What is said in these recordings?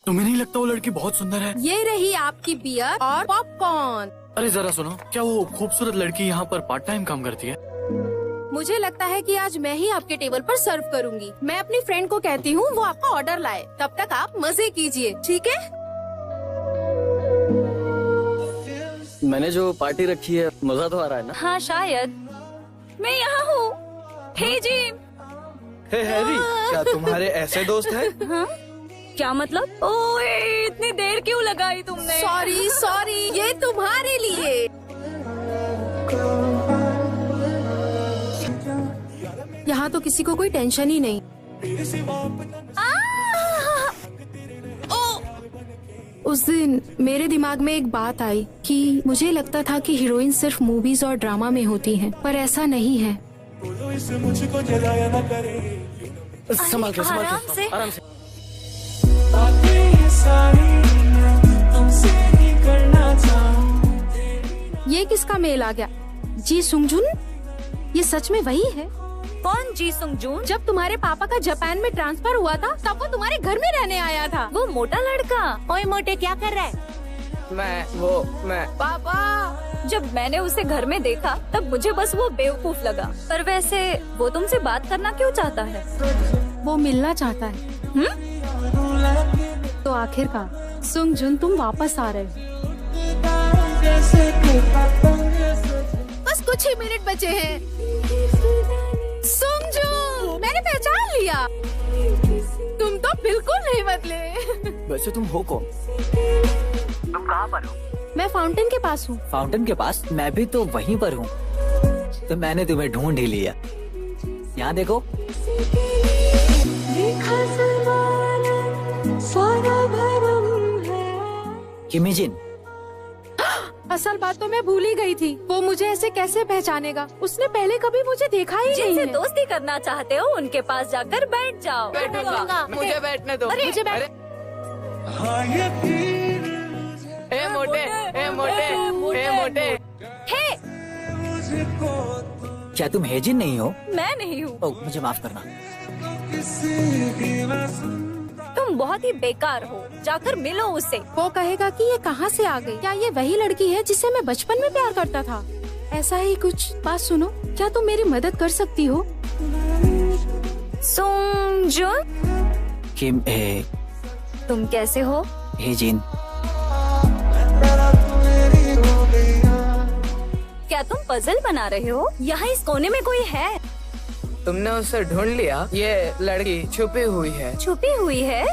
तुम्हें नहीं लगता वो लड़की बहुत सुंदर है? ये रही आपकी बियर और पॉपकॉर्न। अरे जरा सुनो, क्या वो खूबसूरत लड़की यहाँ पर पार्ट टाइम काम करती है? मुझे लगता है कि आज मैं ही आपके टेबल पर सर्व करूंगी। मैं अपनी फ्रेंड को कहती हूँ वो आपका ऑर्डर लाए, तब तक आप मजे कीजिए, ठीक है? मैंने जो पार्टी रखी है, मजा तो आ रहा है ना? हाँ शायद। मैं यहाँ हूँ। हे जिम। हे हैरी, क्या तुम्हारे ऐसे दोस्त हैं? हाँ? क्या मतलब? ओए, इतनी देर क्यों लगाई तुमने? सॉरी सॉरी, ये तुम्हारे लिए। यहाँ तो किसी को कोई टेंशन ही नहीं। उस दिन मेरे दिमाग में एक बात आई कि मुझे लगता था कि हीरोइन सिर्फ मूवीज और ड्रामा में होती हैं, पर ऐसा नहीं है। संभाल के, संभाल आराम से। के, आराम से। ये किसका मेल आ गया? जी सुंगजुन, ये सच में वही है? कौन जी सुंगजून? जब तुम्हारे पापा का जापान में ट्रांसफर हुआ था तब वो तुम्हारे घर में रहने आया था। वो मोटा लड़का। ओए मोटे, क्या कर रहा है? मैं पापा, जब मैंने उसे घर में देखा तब मुझे बस वो बेवकूफ लगा। पर वैसे वो तुमसे बात करना क्यों चाहता है? वो मिलना चाहता है। तो आखिरकार सुंगजुन तुम वापस आ रहे हो। बस कुछ ही मिनट बचे हैं। सुंगजुन, मैंने पहचान लिया। तुम तो बिल्कुल नहीं बदले। वैसे तुम हो कौन? तुम कहाँ पर हो? मैं फाउंटेन के पास हूँ। फाउंटेन के पास? मैं भी तो वहीं पर हूँ। तो मैंने तुम्हें ढूंढ ही लिया। यहाँ देखो। किमिजिन। असल बात तो मैं भूल ही गई थी। वो मुझे ऐसे कैसे पहचानेगा? उसने पहले कभी मुझे देखा ही नहीं जिनसे है। दोस्ती करना चाहते हो उनके पास जाकर बैठ जाओ। बैठूंगा, मुझे बैठने दो। मुझे बैठ। ए मोटे, ए मोटे, ए मोटे। हे, क्या तुम हेजिन नहीं हो? मैं नहीं हूँ। ओह, मुझे माफ करना। तुम बहुत ही बेकार हो, जाकर मिलो उससे। वो कहेगा कि ये कहाँ से आ गई? क्या ये वही लड़की है जिसे मैं बचपन में प्यार करता था? ऐसा ही कुछ। बात सुनो, क्या तुम मेरी मदद कर सकती हो? सुंगजुन, किम ए। तुम कैसे हो? हेजिन। क्या तुम पजल बना रहे हो? यहाँ इस कोने में कोई है। तुमने उसे ढूंढ लिया? ये लड़की छुपी हुई है। छुपी हुई है?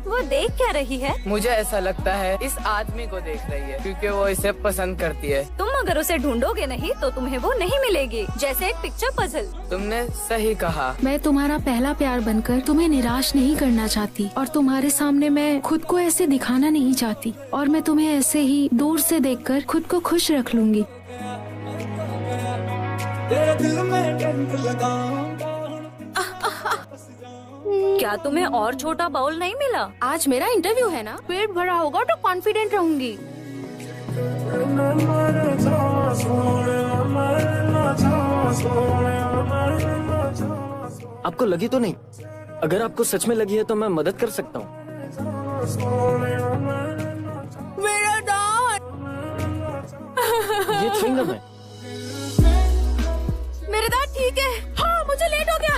वो देख क्या रही है? मुझे ऐसा लगता है इस आदमी को देख रही है, क्योंकि वो इसे पसंद करती है। तुम अगर उसे ढूंढोगे नहीं तो तुम्हें वो नहीं मिलेगी, जैसे एक पिक्चर पजल। तुमने सही कहा। मैं तुम्हारा पहला प्यार बनकर तुम्हें निराश नहीं करना चाहती, और तुम्हारे सामने मैं खुद को ऐसे दिखाना नहीं चाहती, और मैं तुम्हें ऐसे ही दूर से देखकर खुद को खुश रख लूंगी। क्या तुम्हें और छोटा बाउल नहीं मिला? आज मेरा इंटरव्यू है ना, पेट भरा होगा तो कॉन्फिडेंट रहूंगी। आपको लगी तो नहीं? अगर आपको सच में लगी है तो मैं मदद कर सकता हूँ। मेरा दांत। ये च्युइंगम है। मेरा दांत ठीक है। हाँ, मुझे लेट हो गया।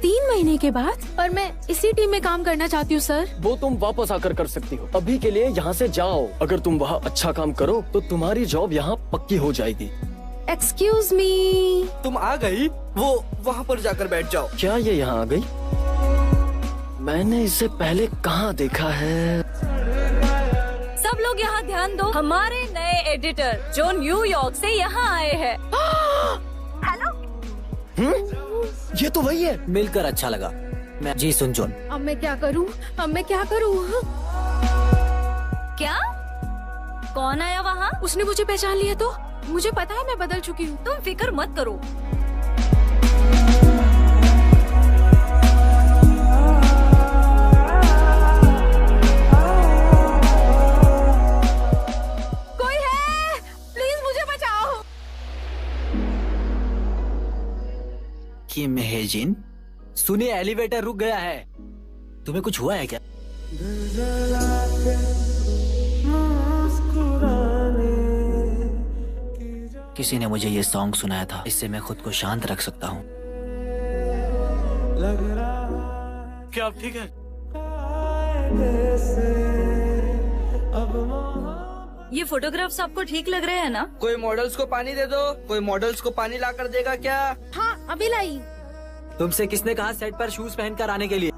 3 महीने के बाद। पर मैं इसी टीम में काम करना चाहती हूँ सर। वो तुम वापस आकर कर सकती हो। अभी के लिए यहाँ से जाओ। अगर तुम वहाँ अच्छा काम करो तो तुम्हारी जॉब यहाँ पक्की हो जाएगी। Excuse me. तुम आ गई? वो वहाँ पर जाकर बैठ जाओ। क्या ये यहाँ आ गई? मैंने इसे पहले कहाँ देखा है? सब लोग यहाँ ध्यान दो। हमारे नए एडिटर जो न्यूयॉर्क से यहाँ आए हैं। ये तो वही है। मिलकर अच्छा लगा। मैं जी सुंगजुन। अब मैं क्या करूँ? अब मैं क्या करूँ? क्या? कौन आया वहाँ? उसने मुझे पहचान लिया तो? मुझे पता है मैं बदल चुकी हूँ। तुम फिक्र मत करो। कोई है? प्लीज मुझे बचाओ। किम हेजिन, सुनिए, एलिवेटर रुक गया है। तुम्हें कुछ हुआ है क्या? किसी ने मुझे ये सॉन्ग सुनाया था, इससे मैं खुद को शांत रख सकता हूँ। क्या आप ठीक है? ये फोटोग्राफ्स आपको ठीक लग रहे हैं ना? कोई मॉडल्स को पानी दे दो। कोई मॉडल्स को पानी ला कर देगा क्या? हाँ अभी लाई। तुमसे किसने कहा सेट पर शूज पहनकर आने के लिए?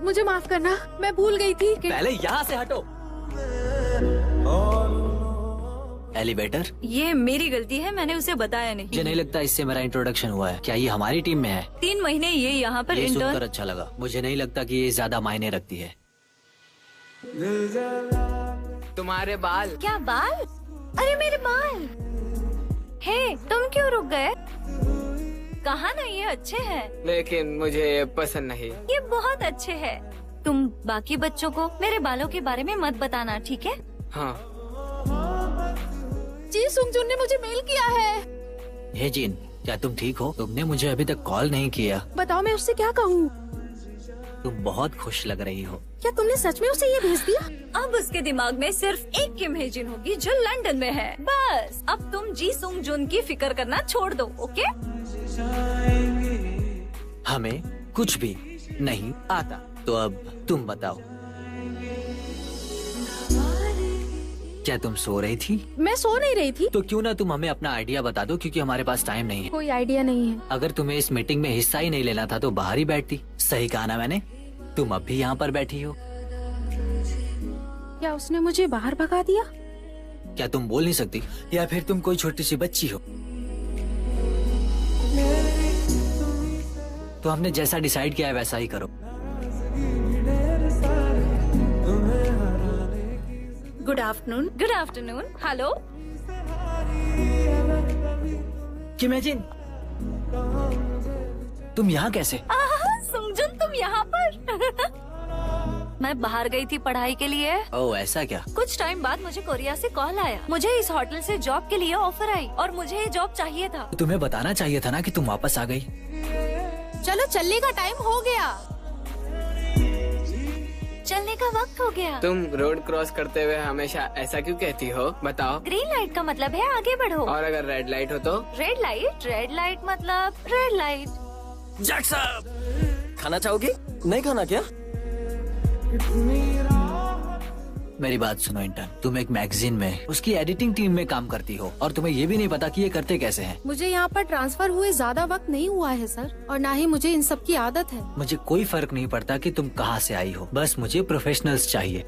मुझे माफ करना, मैं भूल गई थी कि... पहले यहाँ से हटो। एलिवेटर? ये मेरी गलती है, मैंने उसे बताया नहीं। मुझे नहीं लगता इससे मेरा इंट्रोडक्शन हुआ है। क्या ये हमारी टीम में है? 3 महीने ये यहाँ पर ये सुनकर इंटर्न। अच्छा लगा। मुझे नहीं लगता कि ये ज्यादा मायने रखती है। तुम्हारे बाल। क्या बाल? अरे मेरे बाल। हे, तुम क्यों रुक गए? कहा ना ये अच्छे हैं। लेकिन मुझे ये पसंद नहीं। ये बहुत अच्छे हैं। तुम बाकी बच्चों को मेरे बालों के बारे में मत बताना, ठीक है? हाँ। जी सुंगजुन ने मुझे मेल किया है। हे जिन, क्या तुम ठीक हो? तुमने मुझे अभी तक कॉल नहीं किया। बताओ मैं उससे क्या कहूँ? तुम बहुत खुश लग रही हो। क्या तुमने सच में उसे ये भेज दिया? अब उसके दिमाग में सिर्फ एक किम हेजिन होगी जो लंदन में है। बस अब तुम जी सुंग जुन की फिक्र करना छोड़ दो, ओके? हमें कुछ भी नहीं आता। तो अब तुम बताओ, क्या तुम सो रही थी? मैं सो नहीं रही थी। तो क्यों ना तुम हमें अपना आइडिया बता दो, क्योंकि हमारे पास टाइम नहीं है। कोई आइडिया नहीं है। अगर तुम्हें इस मीटिंग में हिस्सा ही नहीं लेना था तो बाहर ही बैठती। सही कहा ना मैंने? तुम अब भी यहाँ पर बैठी हो। क्या उसने मुझे बाहर भगा दिया? क्या तुम बोल नहीं सकती, या फिर तुम कोई छोटी सी बच्ची हो? तो हमने जैसा डिसाइड किया है वैसा ही करो। Good afternoon. Good afternoon. Hello. किमेजिन, तुम यहाँ कैसे? सुंगजुन, तुम यहाँ पर? मैं बाहर गई थी पढ़ाई के लिए। ओह ऐसा क्या? कुछ टाइम बाद मुझे कोरिया से कॉल आया। मुझे इस होटल से जॉब के लिए ऑफर आई और मुझे ये जॉब चाहिए था। तुम्हें बताना चाहिए था ना कि तुम वापस आ गई। चलो चलने का टाइम हो गया। चलने का वक्त हो गया। तुम रोड क्रॉस करते हुए हमेशा ऐसा क्यों कहती हो? बताओ। ग्रीन लाइट का मतलब है आगे बढ़ो। और अगर रेड लाइट हो तो? Red light? रेड लाइट मतलब रेड लाइट। जैक साहब, खाना चाहोगे? नहीं खाना क्या? मेरी बात सुनो इंटर्न, तुम एक मैगजीन में उसकी एडिटिंग टीम में काम करती हो और तुम्हें ये भी नहीं पता कि ये करते कैसे हैं। मुझे यहाँ पर ट्रांसफर हुए ज्यादा वक्त नहीं हुआ है सर, और ना ही मुझे इन सब की आदत है। मुझे कोई फर्क नहीं पड़ता कि तुम कहाँ से आई हो, बस मुझे प्रोफेशनल्स चाहिए।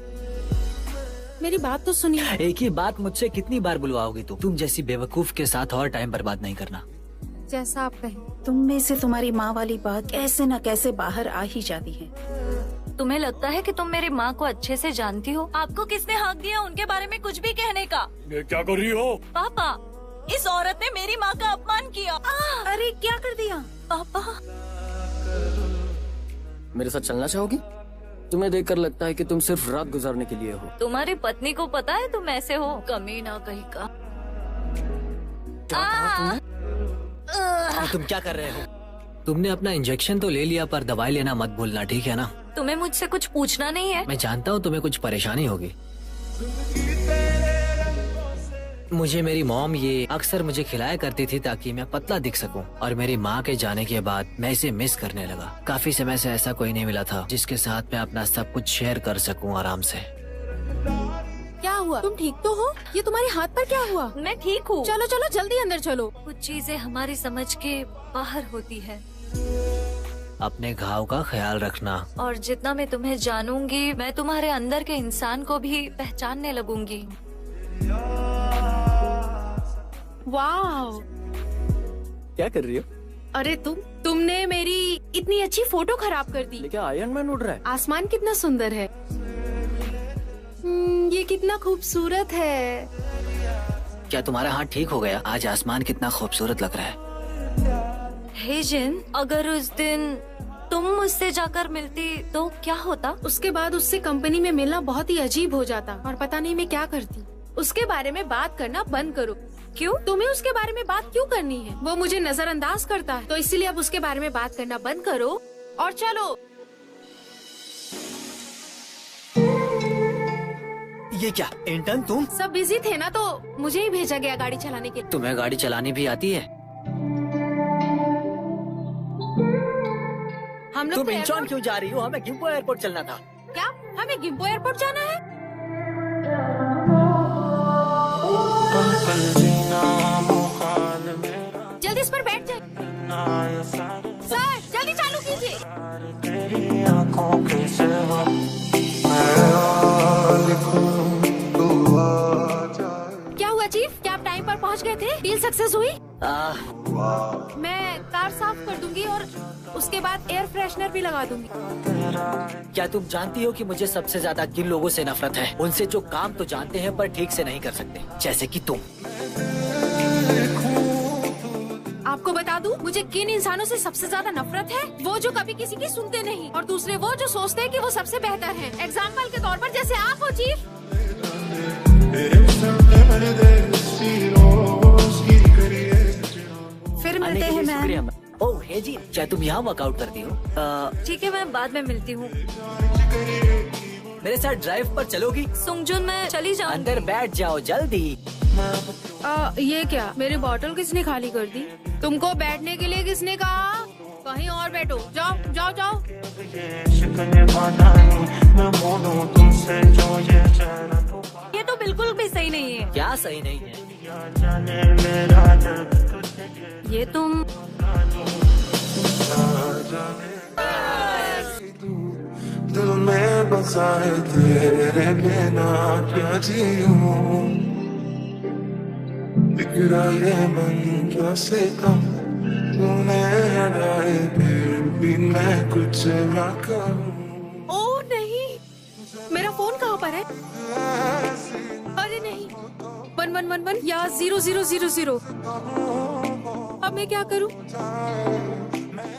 मेरी बात तो सुनिए। एक ही बात मुझसे कितनी बार बुलवाओगी तुम जैसी बेवकूफ के साथ और टाइम बर्बाद नहीं करना। जैसा आप कहें। तुम में से तुम्हारी माँ वाली बात कैसे न कैसे बाहर आ ही जाती है। तुम्हें लगता है कि तुम मेरी माँ को अच्छे से जानती हो? आपको किसने हक दिया उनके बारे में कुछ भी कहने का? ये क्या कर रही हो? पापा, इस औरत ने मेरी माँ का अपमान किया। अरे क्या कर दिया? पापा। मेरे साथ चलना चाहोगी? तुम्हें देखकर लगता है कि तुम सिर्फ रात गुजारने के लिए हो। तुम्हारी पत्नी को पता है तुम ऐसे हो? कमीना कहीं का। क्या कहा तुमने? तुम क्या कर रहे हो? तुमने अपना इंजेक्शन तो ले लिया, पर दवाई लेना मत भूलना, ठीक है ना? तुम्हें मुझसे कुछ पूछना नहीं है? मैं जानता हूँ तुम्हें कुछ परेशानी होगी। मुझे मेरी मॉम ये अक्सर मुझे खिलाया करती थी ताकि मैं पतला दिख सकूं, और मेरी माँ के जाने के बाद मैं इसे मिस करने लगा। काफी समय से ऐसा कोई नहीं मिला था जिसके साथ मैं अपना सब कुछ शेयर कर सकूं आराम से। क्या हुआ? तुम ठीक तो हो? ये तुम्हारे हाथ पर क्या हुआ? मैं ठीक हूँ। चलो चलो जल्दी अंदर चलो। कुछ चीजें हमारी समझ के बाहर होती है। अपने घाव का ख्याल रखना। और जितना मैं तुम्हें जानूंगी, मैं तुम्हारे अंदर के इंसान को भी पहचानने लगूंगी। वाह, क्या कर रही हो? अरे तुमने मेरी इतनी अच्छी फोटो खराब कर दी। क्या आयरन मैन उड़ रहा है? आसमान कितना सुंदर है। ये कितना खूबसूरत है। क्या तुम्हारा हाथ ठीक हो गया? आज आसमान कितना खूबसूरत लग रहा है। हे जिन, अगर उस दिन तुम मुझसे जाकर मिलती तो क्या होता? उसके बाद उससे कंपनी में मिलना बहुत ही अजीब हो जाता, और पता नहीं मैं क्या करती। उसके बारे में बात करना बंद करो। क्यों? तुम्हें उसके बारे में बात क्यों करनी है? वो मुझे नजरअंदाज करता है, तो इसीलिए अब उसके बारे में बात करना बंद करो और चलो। ये क्या इंटर्न तुम? सब बिजी थे ना, तो मुझे ही भेजा गया गाड़ी चलाने के लिए। तुम्हें गाड़ी चलानी भी आती है? हम लोग तुम तो इंचॉन एयरपोर्ट- क्यों जा रही हो? हमें गिम्पो एयरपोर्ट चलना था। क्या हमें गिम्पो एयरपोर्ट जाना है? जल्दी इस पर बैठ जाए। सर जल्दी चालू कीजिए। क्या हुआ चीफ? क्या आप टाइम पर पहुंच गए थे? डील सक्सेस हुई? मैं कार साफ कर दूंगी और उसके बाद एयर फ्रेशनर भी लगा दूंगी। क्या तुम जानती हो कि मुझे सबसे ज्यादा किन लोगों से नफरत है? उनसे जो काम तो जानते हैं पर ठीक से नहीं कर सकते, जैसे कि तुम। आपको बता दूं, मुझे किन इंसानों से सबसे ज्यादा नफरत है? वो जो कभी किसी की सुनते नहीं, और दूसरे वो जो सोचते हैं कि वो सबसे बेहतर हैं। एग्जाम्पल के तौर पर जैसे आप हो चीफ। फिर आने मिलते के हैं लिए शुक्रिया मैम। मैम। ओह हे जी, क्या तुम यहाँ वर्कआउट करती हो? ठीक है, मैं बाद में मिलती हूँ। मेरे साथ ड्राइव पर चलोगी? सुंगजुन, मैं चली जाऊँ। अंदर बैठ जाओ जल्दी। ये क्या? मेरी बोतल किसने खाली कर दी? तुमको बैठने के लिए किसने कहा? कहीं और बैठो। जाओ जाओ जाओ। ये तो बिल्कुल भी सही नहीं है। क्या सही नहीं है? ये तुम दिल में बसा है तेरे बिना क्या जीऊं, बिगड़ा ये मन कैसे कम, तूने हटाए फिर भी मैं कुछ ना करूं। ओह नहीं, मेरा फोन कहाँ पर है? अरे नहीं, 1111 या 0000। अब मैं क्या करूँ?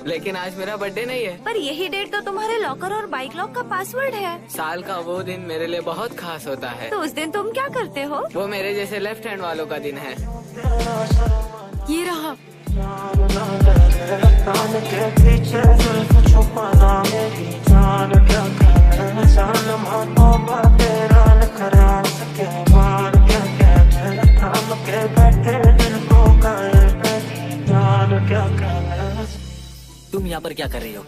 लेकिन आज मेरा बर्थडे नहीं है। पर यही डेट तो तुम्हारे लॉकर और बाइक लॉक का पासवर्ड है। साल का वो दिन मेरे लिए बहुत खास होता है। तो उस दिन तुम क्या करते हो? वो मेरे जैसे लेफ्ट हैंड वालों का दिन है। ये रहा। तुम यहाँ पर क्या कर रही हो?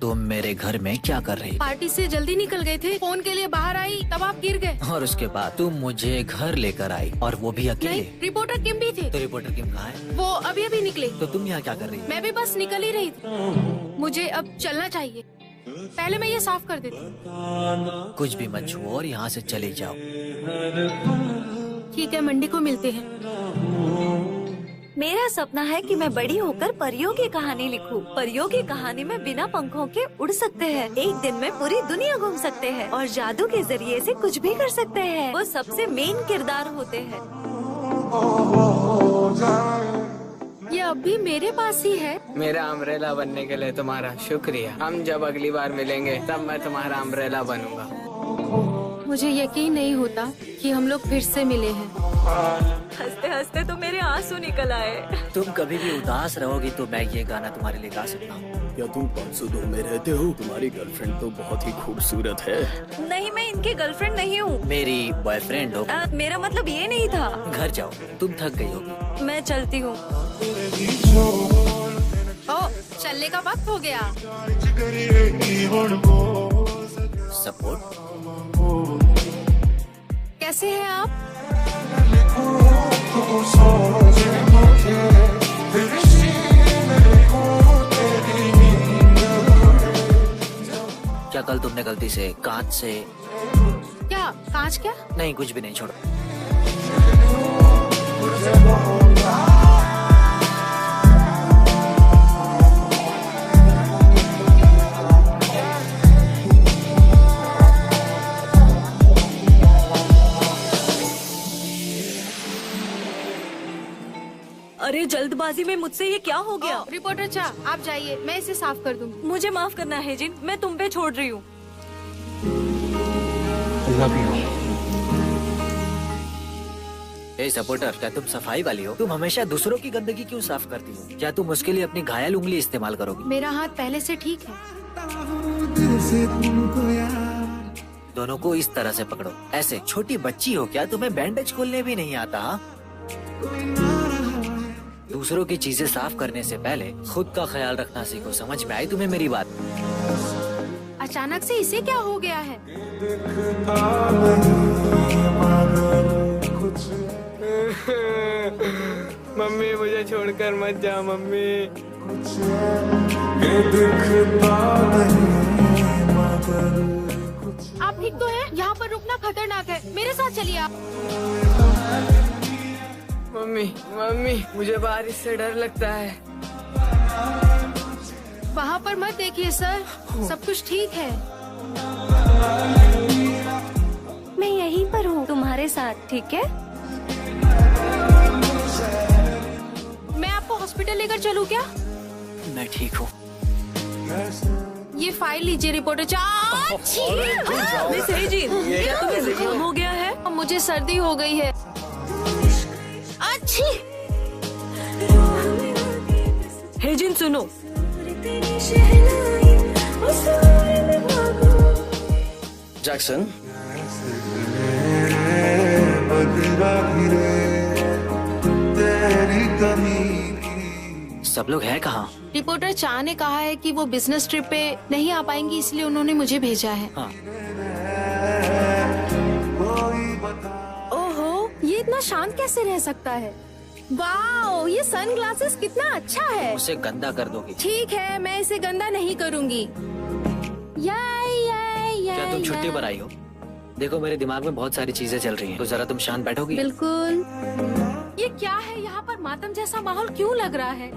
तुम मेरे घर में क्या कर रही पार्टी से जल्दी निकल गए थे, फोन के लिए बाहर आई तब आप गिर गए। हो? और उसके बाद तुम मुझे घर लेकर आई, और वो भी अकेले। नहीं, रिपोर्टर किम भी थे। तो रिपोर्टर किम कहाँ है? वो अभी अभी निकले। तो तुम यहाँ क्या कर रही हो? मैं भी बस निकल ही रही थी। मुझे अब चलना चाहिए। पहले मैं ये साफ कर देती हूँ। कुछ भी मत छुओ और यहाँ से चले जाओ। ठीक है, मंडे को मिलते हैं। मेरा सपना है कि मैं बड़ी होकर परियों की कहानी लिखूं। परियों की कहानी में बिना पंखों के उड़ सकते हैं, एक दिन में पूरी दुनिया घूम सकते हैं और जादू के जरिए से कुछ भी कर सकते हैं। वो सबसे मेन किरदार होते हैं। ये अब भी मेरे पास ही है। मेरा अम्ब्रेला बनने के लिए तुम्हारा शुक्रिया। हम जब अगली बार मिलेंगे तब मैं तुम्हारा अम्ब्रेला बनूंगा। मुझे यकीन नहीं होता कि हम लोग फिर से मिले हैं। हंसते हंसते तो मेरे आंसू निकल आए। तुम कभी भी उदास रहोगी तो मैं ये गाना तुम्हारे लिए गा सकता हूँ। क्या तुम 502 में रहते हो? तुम्हारी गर्लफ्रेंड तो बहुत ही खूबसूरत है। नहीं, मैं इनकी गर्लफ्रेंड नहीं हूँ। मेरी बॉयफ्रेंड हो। मेरा मतलब ये नहीं था। घर जाओ, तुम थक गई होगी। मैं चलती हूँ। ओ, चलने का वक्त हो गया। सपोर्ट। कैसे हैं आप? क्या कल तुमने गलती से कांच से? क्या कांच? क्या? नहीं, कुछ भी नहीं, छोड़ो। अरे जल्दबाजी में मुझसे ये क्या हो गया? रिपोर्टर चा, आप जाइए, मैं इसे साफ कर दूंगी। मुझे माफ करना है जिन, मैं तुम पे छोड़ रही हूँ। हे सपोर्टर, क्या तुम सफाई वाली हो? तुम हमेशा दूसरों की गंदगी क्यों साफ करती हो? क्या तुम उसके लिए अपनी घायल उंगली इस्तेमाल करोगी? मेरा हाथ पहले से ठीक है। दोनों को इस तरह से पकड़ो, ऐसे। छोटी बच्ची हो क्या? तुम्हें बैंडेज खोलने भी नहीं आता? हाँ? दूसरों की चीजें साफ करने से पहले खुद का ख्याल रखना सीखो। समझ में आई तुम्हें मेरी बात? अचानक से इसे क्या हो गया है? मम्मी मुझे छोड़कर मत जा मम्मी। आप ठीक तो हैं? यहाँ पर रुकना खतरनाक है, मेरे साथ चलिए आप। मम्मी मम्मी मुझे बारिश से डर लगता है। वहाँ पर मत देखिए सर, सब कुछ ठीक है। मैं यहीं पर हूँ तुम्हारे साथ, ठीक है? मैं आपको हॉस्पिटल लेकर चलूँ क्या? मैं ठीक हूँ। ये फाइल लीजिए रिपोर्टर। मिस हेजिन, क्या तुम्हें जुकाम हो गया है? मुझे सर्दी हो गई है। अच्छी। हेजिन सुनो, जैक्सन, सब लोग हैं कहाँ? रिपोर्टर चाह ने कहा है कि वो बिजनेस ट्रिप पे नहीं आ पाएंगी, इसलिए उन्होंने मुझे भेजा है। हाँ। ओहो, ये इतना शांत कैसे रह सकता है? वाओ, ये सनग्लासेस कितना अच्छा है। उसे गंदा कर दोगी? ठीक है, मैं इसे गंदा नहीं करूँगी। क्या तुम छुट्टी पर आई हो? देखो मेरे दिमाग में बहुत सारी चीजें चल रही हैं, तो जरा तुम शांत बैठोगी? बिल्कुल। ये क्या है? यहाँ पर मातम जैसा माहौल क्यों लग रहा है?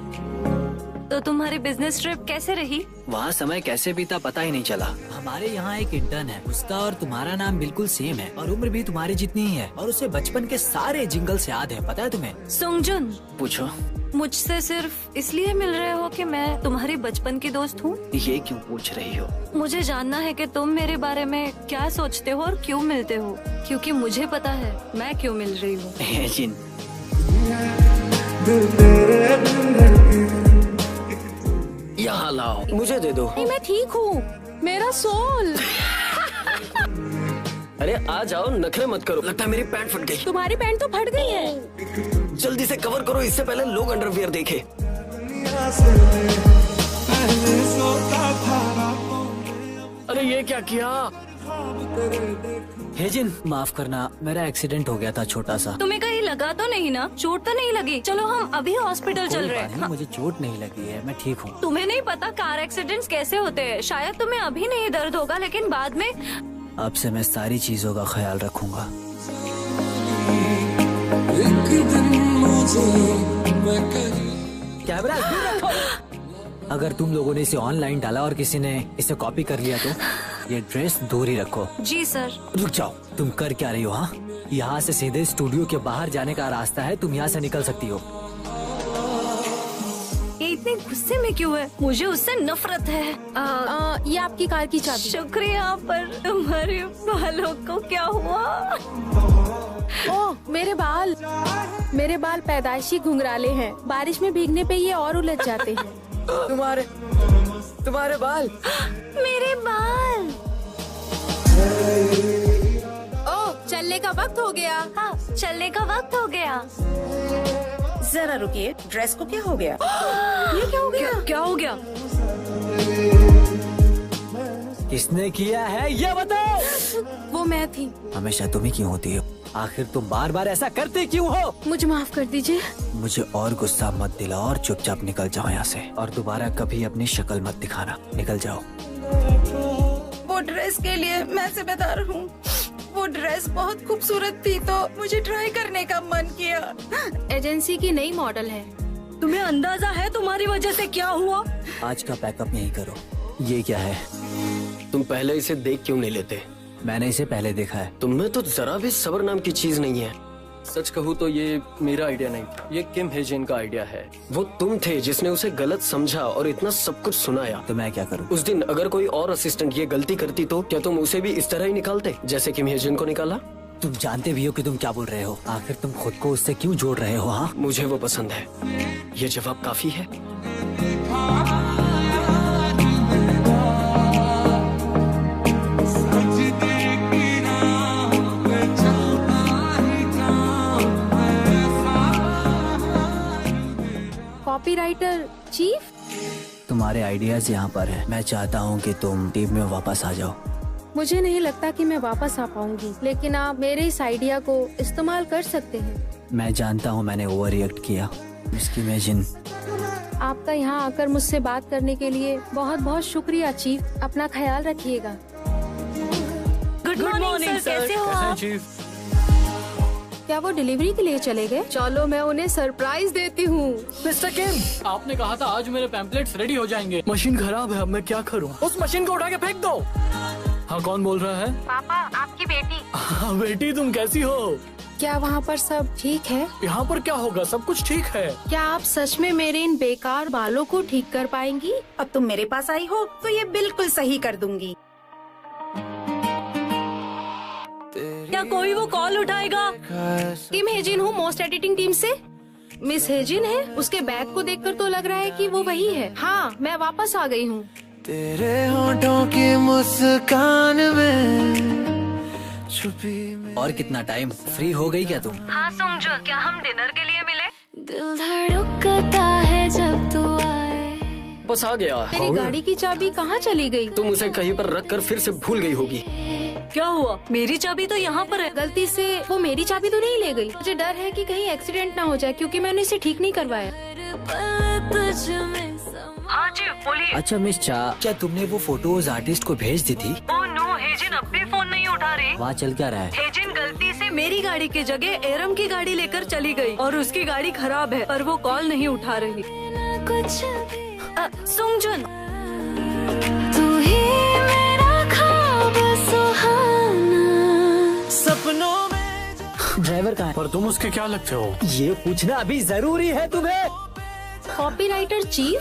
तो तुम्हारी बिजनेस ट्रिप कैसे रही? वहाँ समय कैसे बीता पता ही नहीं चला। हमारे यहाँ एक इंटर्न है, उसका और तुम्हारा नाम बिल्कुल सेम है और उम्र भी तुम्हारी जितनी ही है और उसे बचपन के सारे जिंगल्स याद है। पता है तुम्हें? सुंगजुन, पूछो। मुझसे सिर्फ इसलिए मिल रहे हो कि मैं तुम्हारी बचपन की दोस्त हूँ? ये क्यों पूछ रही हो? मुझे जानना है कि तुम मेरे बारे में क्या सोचते हो और क्यों मिलते हो, क्योंकि मुझे पता है मैं क्यों मिल रही हूँ। हेजिन, यहाँ लाओ, मुझे दे दो। नहीं, मैं ठीक हूँ। मेरा सोल। अरे आ जाओ, नखरे मत करो। लगता है मेरी पैंट फट गई। तुम्हारी पैंट तो फट गई है। जल्दी से कवर करो, इससे पहले लोग अंडरवियर देखे। अरे ये क्या किया? हेजिन, माफ करना, मेरा एक्सीडेंट हो गया था छोटा सा। तुम्हें कहीं लगा तो नहीं ना? चोट तो नहीं लगी? चलो हम अभी हॉस्पिटल चल रहे हैं। मुझे चोट नहीं लगी है, मैं ठीक हूँ। तुम्हें नहीं पता कार एक्सीडेंट्स कैसे होते हैं? शायद तुम्हें अभी नहीं दर्द होगा, लेकिन बाद में। अब से मैं सारी चीजों का ख्याल रखूंगा। कैमरा दूर रखो। अगर तुम लोगों ने इसे ऑनलाइन डाला और किसी ने इसे कॉपी कर लिया तो ये ड्रेस दूर ही रखो। जी सर। रुक जाओ, तुम कर क्या रही हो? हाँ, यहाँ से सीधे स्टूडियो के बाहर जाने का रास्ता है, तुम यहाँ से निकल सकती हो। ये इतने गुस्से में क्यों है? मुझे उससे नफरत है। ये आपकी कार की चाबी। शुक्रिया, पर तुम्हारे बालों को क्या हुआ? ओह, मेरे बाल पैदाइशी घुंघराले हैं। बारिश में भीगने पे ये और उलझ जाते हैं। तुम्हारे बाल। मेरे बाल। ओह, चलने का वक्त हो गया। हाँ, चलने का वक्त हो गया। जरा रुकिए, ड्रेस को क्या हो गया? ये क्या हो गया? क्या हो गया? किसने किया है ये बताओ? वो मैं थी। हमेशा तुम ही क्यों होती हो? आखिर तुम बार बार ऐसा करते क्यों हो? मुझे माफ कर दीजिए। मुझे और गुस्सा मत दिलाओ और चुपचाप निकल जाओ यहाँ से, और दोबारा कभी अपनी शक्ल मत दिखाना। निकल जाओ। वो ड्रेस के लिए मैं जिम्मेदार हूँ। वो ड्रेस बहुत खूबसूरत थी तो मुझे ट्राई करने का मन किया। एजेंसी की नई मॉडल है। तुम्हें अंदाजा है तुम्हारी वजह से क्या हुआ? आज का पैकअप यही करो। ये क्या है? तुम पहले इसे देख क्यों नहीं लेते? मैंने इसे पहले देखा है। तुममें तो जरा भी सब्र नाम की चीज नहीं है। सच कहूँ तो ये मेरा आइडिया नहीं था, ये किम हेजिन का आइडिया है। वो तुम थे जिसने उसे गलत समझा और इतना सब कुछ सुनाया। तो मैं क्या करूँ? उस दिन अगर कोई और असिस्टेंट ये गलती करती तो क्या तुम उसे भी इस तरह ही निकालते जैसे किम हेजिन को निकाला? तुम जानते भी हो कि तुम क्या बोल रहे हो। आखिर तुम खुद को उससे क्यों जोड़ रहे हो? हाँ, मुझे वो पसंद है। ये जवाब काफी है। कॉपीराइटर चीफ, तुम्हारे आइडियाज यहाँ पर हैं। मैं चाहता हूँ कि तुम टीम में वापस आ जाओ। मुझे नहीं लगता कि मैं वापस आ पाऊंगी, लेकिन आप मेरे इस आइडिया को इस्तेमाल कर सकते हैं। मैं जानता हूँ मैंने ओवर रिएक्ट किया। मिस इमेजिन, आपका यहाँ आकर मुझसे बात करने के लिए बहुत बहुत शुक्रिया चीफ। अपना ख्याल रखिएगा। गुड मॉर्निंग सर, कैसे हो आप? चीफ, क्या वो डिलीवरी के लिए चले गए? चलो मैं उन्हें सरप्राइज देती हूँ। मिस्टर किम, आपने कहा था आज मेरे पैम्पलेट्स रेडी हो जाएंगे। मशीन खराब है, अब मैं क्या करूँ? उस मशीन को उठा के फेंक दो। हाँ, कौन बोल रहा है? पापा, आपकी बेटी। हाँ बेटी, तुम कैसी हो? क्या वहाँ पर सब ठीक है? यहाँ पर क्या होगा, सब कुछ ठीक है। क्या आप सच में मेरे इन बेकार बालों को ठीक कर पाएंगी? अब तुम मेरे पास आई हो तो ये बिल्कुल सही कर दूंगी। क्या कोई वो कॉल उठाएगा? किम हेजिन हूँ, मोस्ट एडिटिंग टीम से। मिस हेजिन है? उसके बैग को देखकर तो लग रहा है कि वो वही है। हाँ, मैं वापस आ गई हूँ। तेरे होठों की मुस्कान में छुपी। और कितना टाइम? फ्री हो गई क्या तुम? हाँ समझो, क्या हम डिनर के लिए मिले? दिल धड़कता है जब तू आए। बस आ गया। तेरी गाड़ी की चाबी कहाँ चली गई? तुम उसे कहीं पर रख कर फिर से भूल गई होगी। क्या हुआ? मेरी चाबी तो यहाँ पर है। गलती से वो मेरी चाबी तो नहीं ले गई। मुझे डर है कि कहीं एक्सीडेंट ना हो जाए, क्योंकि मैंने इसे ठीक नहीं करवाया। हाँ जी बोलिए। अच्छा मिस चा, क्या तुमने वो फोटोज आर्टिस्ट को भेज दी थी? ओह नो, हेजिन अब भी फोन नहीं उठा रही। वहाँ चल क्या रहा है? हेजिन गलती से मेरी गाड़ी की जगह एरम की गाड़ी लेकर चली गई और उसकी गाड़ी खराब है, पर वो कॉल नहीं उठा रही। सुंगजुन, तू ही मेरा ख्वाब सुहाना। सपनों में ड्राइवर कहाँ है? पर तुम उसके क्या लगते हो? ये पूछना अभी जरूरी है तुम्हें? कॉपीराइटर चीफ,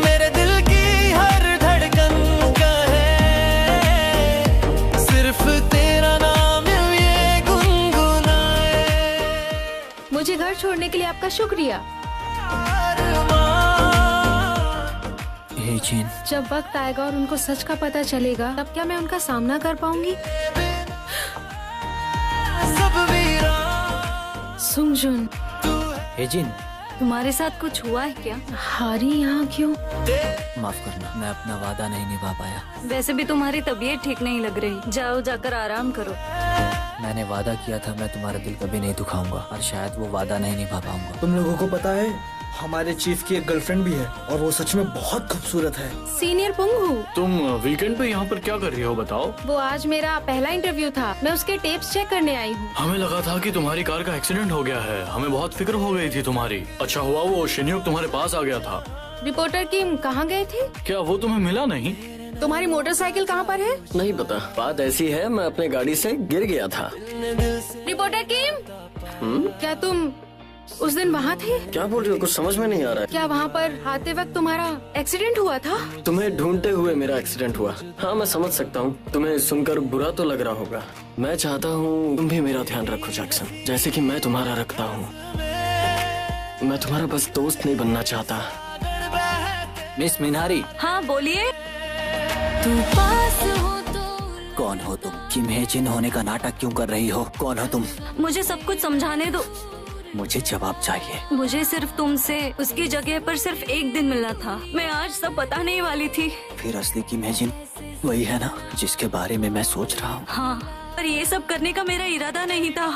मेरे दिल की हर धड़कन का है सिर्फ तेरा नाम ये गुनगुनाए। मुझे घर छोड़ने के लिए आपका शुक्रिया। हेजिन, जब वक्त आएगा और उनको सच का पता चलेगा, तब क्या मैं उनका सामना कर पाऊंगी? सुंगजुन, हेजिन, तुम्हारे साथ कुछ हुआ है क्या? हारी यहाँ क्यों? माफ करना, मैं अपना वादा नहीं निभा पाया। वैसे भी तुम्हारी तबीयत ठीक नहीं लग रही, जाओ जाकर आराम करो। मैंने वादा किया था मैं तुम्हारा दिल कभी नहीं दुखाऊंगा, और शायद वो वादा नहीं निभा पाऊंगा। तुम लोगों को पता है, हमारे चीफ की एक गर्लफ्रेंड भी है और वो सच में बहुत खूबसूरत है। सीनियर पुंगू, तुम वीकेंड पे यहाँ पर क्या कर रही हो, बताओ? वो आज मेरा पहला इंटरव्यू था। मैं उसके टेप्स चेक करने आई हूँ। हमें लगा था कि तुम्हारी कार का एक्सीडेंट हो गया है। हमें बहुत फिक्र हो गई थी तुम्हारी। अच्छा हुआ वो शिन्युक तुम्हारे पास आ गया था। रिपोर्टर किम कहाँ गए थे? क्या वो तुम्हें मिला नहीं? तुम्हारी मोटरसाइकिल कहाँ पर है? नहीं पता। बात ऐसी है, मैं अपने गाड़ी से गिर गया था। रिपोर्टर किम, क्या तुम उस दिन वहाँ थे? क्या बोल रही हो, कुछ समझ में नहीं आ रहा है। क्या वहाँ पर आते वक्त तुम्हारा एक्सीडेंट हुआ था? तुम्हें ढूंढते हुए मेरा एक्सीडेंट हुआ। हाँ, मैं समझ सकता हूँ। तुम्हें सुनकर बुरा तो लग रहा होगा। मैं चाहता हूँ तुम भी मेरा ध्यान रखो जैक्सन, जैसे कि मैं तुम्हारा रखता हूँ। मैं तुम्हारा बस दोस्त नहीं बनना चाहता। मिस मिनारी। हाँ बोलिए। तू पास हो तो। कौन हो तुम? किम हेजिन होने का नाटक क्यों कर रही हो? कौन हो तुम? मुझे सब कुछ समझाने दो। मुझे जवाब चाहिए। मुझे सिर्फ तुमसे उसकी जगह पर सिर्फ एक दिन मिलना था। मैं आज सब बताने ही वाली थी। फिर असली किम हेजिन वही है ना जिसके बारे में मैं सोच रहा हूँ? हाँ, पर ये सब करने का मेरा इरादा नहीं था।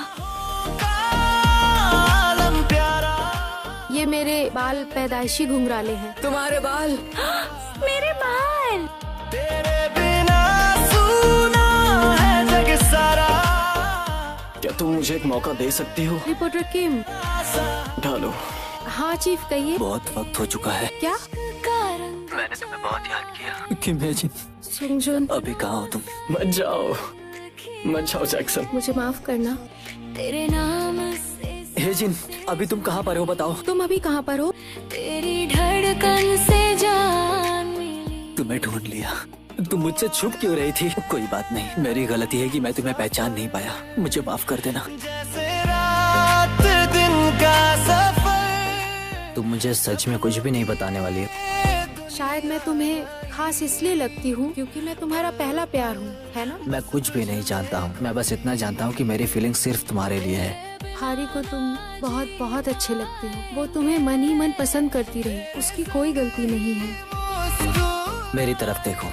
ये मेरे बाल पैदाइशी घुंघराले हैं। तुम्हारे बाल? मेरे बाल। तेरे बिना सुना है जग सारा। क्या तुम मुझे एक मौका दे सकती हो? रिपोर्टर किम। ढालो। हाँ चीफ, कहिए। बहुत वक्त हो चुका है। क्या? मैंने तुम्हें बहुत याद किया। किम हेजिन, सुंगजुन, अभी कहाँ हो तुम? मत जाओ, मत जाओ जैक्सन। मुझे माफ करना। तेरे नाम से। हेजिन, अभी तुम कहाँ पर हो बताओ? तुम अभी कहाँ पर हो? तेरी धड़कन से जान मिली। तुम्हें ढूंढ लिया। तुम मुझसे छुप क्यों रही थी? कोई बात नहीं, मेरी गलती है कि मैं तुम्हें पहचान नहीं पाया। मुझे माफ कर देना। तुम मुझे सच में कुछ भी नहीं बताने वाली हो। शायद मैं तुम्हें खास इसलिए लगती हूँ क्योंकि मैं तुम्हारा पहला प्यार हूँ, है ना? मैं कुछ भी नहीं जानता हूँ। मैं बस इतना जानता हूँ कि मेरी फीलिंग सिर्फ तुम्हारे लिए है। हारी को तुम बहुत बहुत अच्छे लगते हो। वो तुम्हें मन ही मन पसंद करती रही, उसकी कोई गलती नहीं है। मेरी तरफ देखो,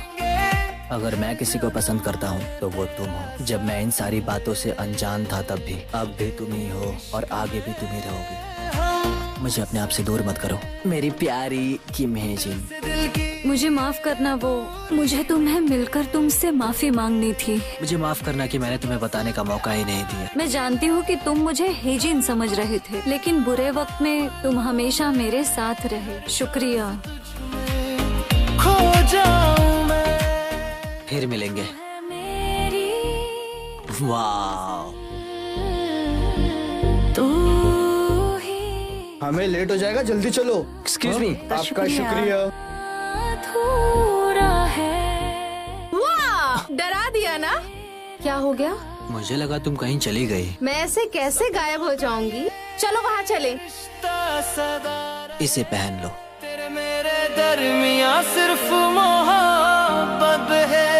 अगर मैं किसी को पसंद करता हूँ तो वो तुम हो। जब मैं इन सारी बातों से अनजान था तब भी, अब भी तुम ही हो और आगे भी तुम ही रहोगी। मुझे अपने आप से दूर मत करो मेरी प्यारी किम हे जिन। मुझे माफ करना, वो मुझे तुम्हें मिलकर तुमसे माफी मांगनी थी। मुझे माफ करना कि मैंने तुम्हें बताने का मौका ही नहीं दिया। मैं जानती हूँ कि तुम मुझे हेजिन समझ रहे थे, लेकिन बुरे वक्त में तुम हमेशा मेरे साथ रहे। शुक्रिया। फिर मिलेंगे। वाह, हमें लेट हो जाएगा, जल्दी चलो। Excuse me. आपका शुक्रिया। वाह, डरा दिया ना? क्या हो गया? मुझे लगा तुम कहीं चली गई। मैं ऐसे कैसे गायब हो जाऊंगी? चलो वहाँ चले। इसे पहन लो। तेरे मेरे दरमिया सिर्फ मोहब्बत है।